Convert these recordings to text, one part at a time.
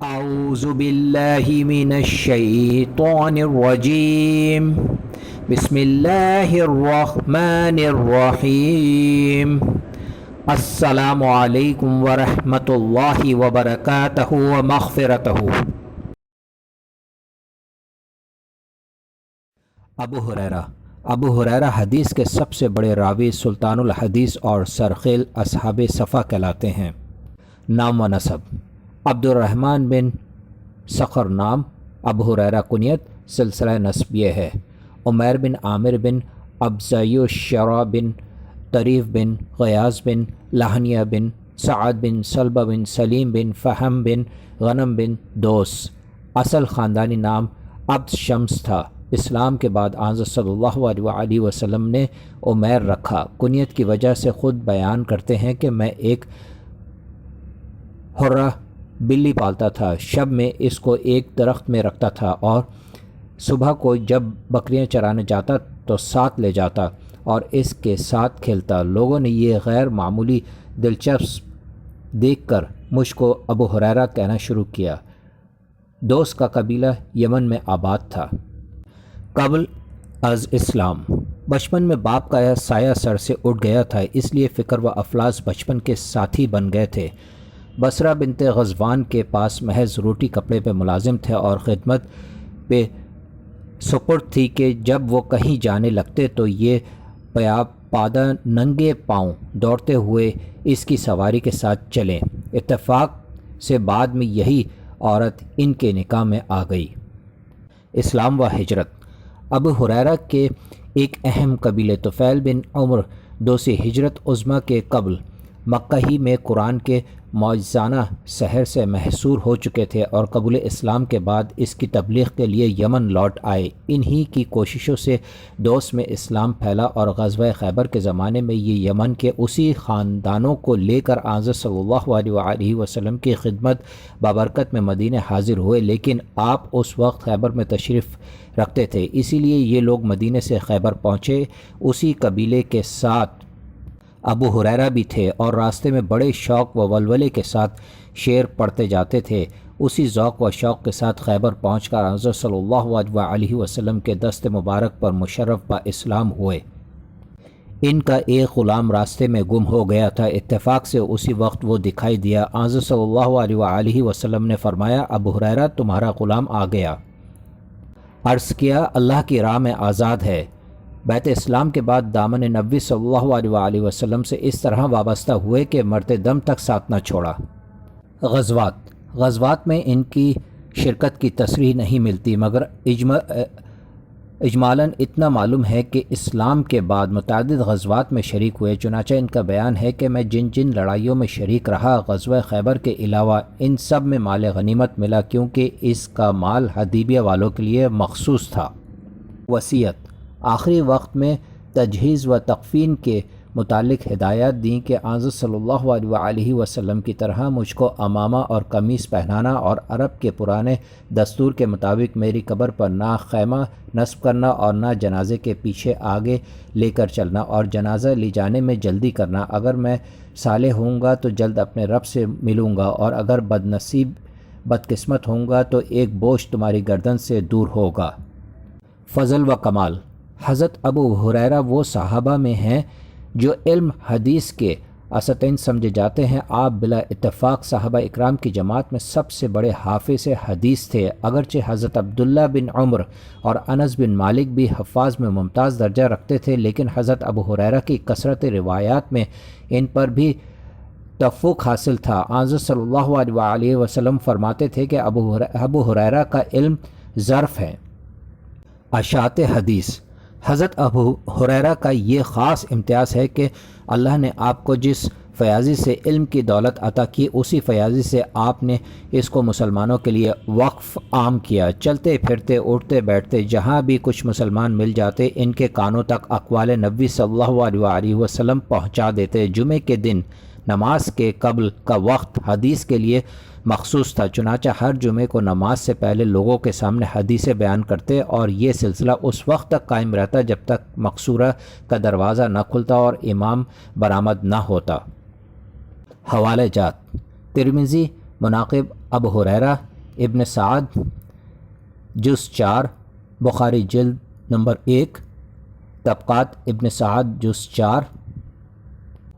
اعوذ باللہ من الشیطان الرجیم بسم اللہ الرحمن الرحیم السلام علیکم ورحمۃ اللہ وبرکاتہ ومغفرتہ۔ ابو ہریرہ حدیث کے سب سے بڑے راوی، سلطان الحدیث اور سرخیل اصحاب صفا کہلاتے ہیں۔ نام و نسب: عبد الرحمن بن صخر نام، ابو ہریرہ کنیت، سلسلہ نسب یہ ہے: عمیر بن عامر بن ابزی الشرا بن طریف بن غیاث بن لہنیہ بن سعد بن سلبہ بن سلیم بن فہم بن غنم بن دوس۔ اصل خاندانی نام عبد شمس تھا۔ اسلام کے بعد آن صلی اللہ علیہ وآلہ وسلم نے عمیر رکھا۔ کنیت کی وجہ سے خود بیان کرتے ہیں کہ میں ایک حرہ بلی پالتا تھا، شب میں اس کو ایک درخت میں رکھتا تھا اور صبح کو جب بکریاں چرانے جاتا تو ساتھ لے جاتا اور اس کے ساتھ کھیلتا۔ لوگوں نے یہ غیر معمولی دلچسپ دیکھ کر مجھ کو ابو ہریرہ کہنا شروع کیا۔ دوس کا قبیلہ یمن میں آباد تھا۔ قبل از اسلام: بچپن میں باپ کا سایہ سر سے اٹھ گیا تھا، اس لیے فکر و افلاس بچپن کے ساتھی بن گئے تھے۔ بصرہ بنت غزوان کے پاس محض روٹی کپڑے پہ ملازم تھے اور خدمت پہ سپرد تھی کہ جب وہ کہیں جانے لگتے تو یہ پادہ ننگے پاؤں دوڑتے ہوئے اس کی سواری کے ساتھ چلیں۔ اتفاق سے بعد میں یہی عورت ان کے نکاح میں آ گئی۔ اسلام و ہجرت: ابو ہریرہ کے ایک اہم قبیلے طفیل بن عمر دوسی ہجرت عظمیٰ کے قبل مکہ ہی میں قرآن کے معجزانہ سحر سے محصور ہو چکے تھے اور قبول اسلام کے بعد اس کی تبلیغ کے لیے یمن لوٹ آئے۔ انہی کی کوششوں سے دوس میں اسلام پھیلا اور غزوہ خیبر کے زمانے میں یہ یمن کے اسی خاندانوں کو لے کر آن صلی اللہ علیہ وآلہ وسلم کی خدمت بابرکت میں مدینہ حاضر ہوئے، لیکن آپ اس وقت خیبر میں تشریف رکھتے تھے، اسی لیے یہ لوگ مدینہ سے خیبر پہنچے۔ اسی قبیلے کے ساتھ ابو ہریرہ بھی تھے اور راستے میں بڑے شوق و ولولے کے ساتھ شعر پڑھتے جاتے تھے۔ اسی ذوق و شوق کے ساتھ خیبر پہنچ کر حضرت صلی اللہ علیہ وسلم کے دست مبارک پر مشرف با اسلام ہوئے۔ ان کا ایک غلام راستے میں گم ہو گیا تھا، اتفاق سے اسی وقت وہ دکھائی دیا۔ حضرت صلی اللہ علیہ وسلم نے فرمایا، ابو ہریرہ تمہارا غلام آ گیا۔ عرض کیا، اللہ کی راہ میں آزاد ہے۔ بیعت اسلام کے بعد دامن نبوی صلی اللہ علیہ وسلم سے اس طرح وابستہ ہوئے کہ مرتے دم تک ساتھ نہ چھوڑا۔ غزوات میں ان کی شرکت کی تصریح نہیں ملتی، مگر اجمالاً اتنا معلوم ہے کہ اسلام کے بعد متعدد غزوات میں شریک ہوئے۔ چنانچہ ان کا بیان ہے کہ میں جن جن لڑائیوں میں شریک رہا، غزوہ خیبر کے علاوہ ان سب میں مال غنیمت ملا، کیونکہ اس کا مال حدیبیہ والوں کے لیے مخصوص تھا۔ وصیت: آخری وقت میں تجہیز و تکفین کے متعلق ہدایات دیں کہ حضرت صلی اللہ علیہ وسلم کی طرح مجھ کو عمامہ اور قمیص پہنانا اور عرب کے پرانے دستور کے مطابق میری قبر پر نہ خیمہ نصب کرنا اور نہ جنازے کے پیچھے آگے لے کر چلنا اور جنازہ لے جانے میں جلدی کرنا۔ اگر میں صالح ہوں گا تو جلد اپنے رب سے ملوں گا اور اگر بدقسمت ہوں گا تو ایک بوجھ تمہاری گردن سے دور ہوگا۔ فضل و کمال: حضرت ابو ہریرہ وہ صحابہ میں ہیں جو علم حدیث کے اساتین سمجھے جاتے ہیں۔ آپ بلا اتفاق صحابہ اکرام کی جماعت میں سب سے بڑے حافظ حدیث تھے، اگرچہ حضرت عبداللہ بن عمر اور انس بن مالک بھی حفاظ میں ممتاز درجہ رکھتے تھے، لیکن حضرت ابو ہریرہ کی کثرت روایات میں ان پر بھی تفوق حاصل تھا۔ حضرت صلی اللہ علیہ وسلم فرماتے تھے کہ ابو ہریرہ کا علم ظرف ہے۔ اشاعت حدیث: حضرت ابو ہریرہ کا یہ خاص امتیاز ہے کہ اللہ نے آپ کو جس فیاضی سے علم کی دولت عطا کی، اسی فیاضی سے آپ نے اس کو مسلمانوں کے لیے وقف عام کیا۔ چلتے پھرتے اٹھتے بیٹھتے جہاں بھی کچھ مسلمان مل جاتے، ان کے کانوں تک اقوال نبی صلی اللہ علیہ وسلم پہنچا دیتے۔ جمعے کے دن نماز کے قبل کا وقت حدیث کے لیے مخصوص تھا، چنانچہ ہر جمعے کو نماز سے پہلے لوگوں کے سامنے حدیثیں بیان کرتے اور یہ سلسلہ اس وقت تک قائم رہتا جب تک مقصورہ کا دروازہ نہ کھلتا اور امام برآمد نہ ہوتا۔ حوالہ جات: ترمذی مناقب ابو ہریرہ، ابن سعد جز 4، بخاری جلد نمبر 1، طبقات ابن سعد جز 4،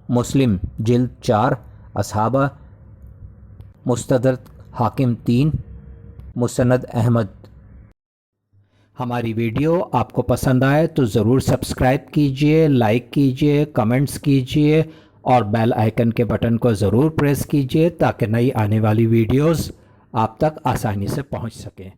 مسلم جلد 4، اصحابہ مستدرک حاکم 3، مسند احمد۔ ہماری ویڈیو آپ کو پسند آئے تو ضرور سبسکرائب کیجئے، لائک کیجئے، کمنٹس کیجئے اور بیل آئیکن کے بٹن کو ضرور پریس کیجئے تاکہ نئی آنے والی ویڈیوز آپ تک آسانی سے پہنچ سکیں۔